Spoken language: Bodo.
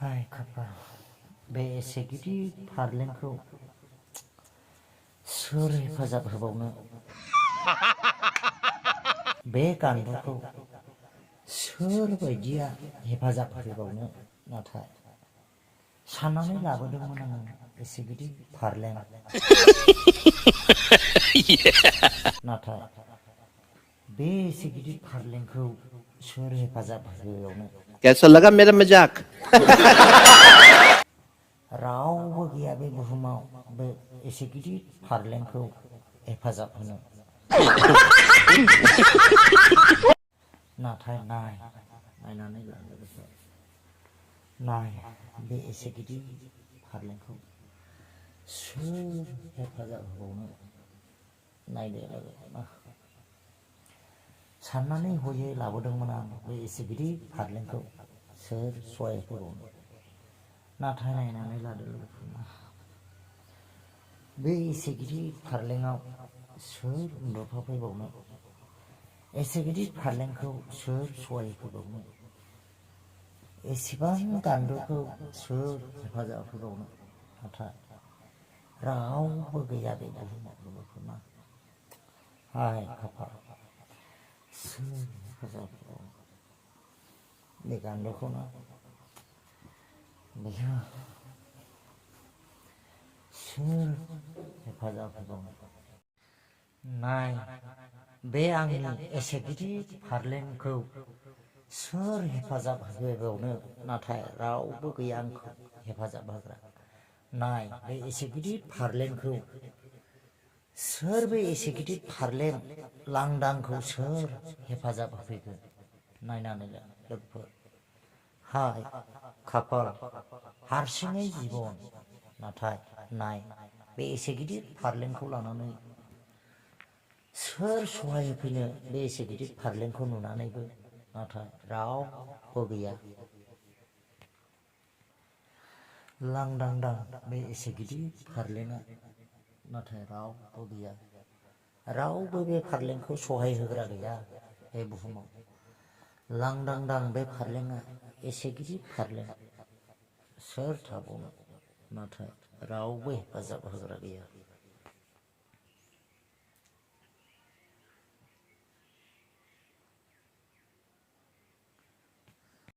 हाय खाफाल बे एसे गिदिर फारलेंखौ सोर हेफाजाब होबावनो बे गान्दुखौ सोर बायदिया हेफाजाब होबावनो नाथाय साननानै लाबोदोंमोन आङो एसे गिदिर फारलें नाथाय बे एसे गिदिर फारलेंखौ सोर हेफाजाब होबावनो कैसा लगा मेरा मजाक रावबो गैया बे बुहुमाव बे एसे गिदिर फारलेंखौ हेफाजाब होनो नाथाय नायनानै ला लोगोफोर नाय बे एसे गिदिर फारलेंखौ सोर हेफाजाब होबावनो नायदो लोगो साननानै हयै लाबोदोंमोन आं बे एसे गिदिर फारलेंखौ सोर सहाय होबावनो नाथाय नायनानै लादो लोगोफोर बे एसे गिदिर फारलेंआव सोर उन्दुफा फैबावनो एसे गिदिर फारलेंखौ सोर सहाय होबावनो एसेबां गान्दुखौ सोर हेफाजाब होबावनो नाथाय रावबो गैया बे बुहुमाव लोगोफोर हाय खाफाल सोर हेफाजाब होबावनो बे गान्दुखौनो बेखौ सोर हेफाजाब होबावनो नाय बे आंनि एसे गिदिर फारलेंखौ सोर हेफाजाब होबावनो नाथाय रावबो गैया आंखौ हेफाजाब होग्रा नाय बे एसे गिदिर फारलेंखौ सोर बे एसे गिदिर फारलें लांदांखौ सोर हेफाजाब होफैगोन नायनानै लोगोफोर हाय खाफाल हारसिङै जिबन नाथाय नाय बे एसे गिदिर फारलेंखौ लानानै सोर सहाय होफैनो बे एसे गिदिर फारलेंखौ नुनानैबो नाथाय रावबो गैया लांदांदां बे एसे गिदिर फारलेंआ नाथाय रावबो गैया रावबो बे फारलेंखौ सहाय होग्रा गैया बे बुहुमाव लांदांदां बे फारलेंआ एसे गिदिर फारलें सोर थाबावनो नाथाय रावबो हेफाजाब होग्रा गैया।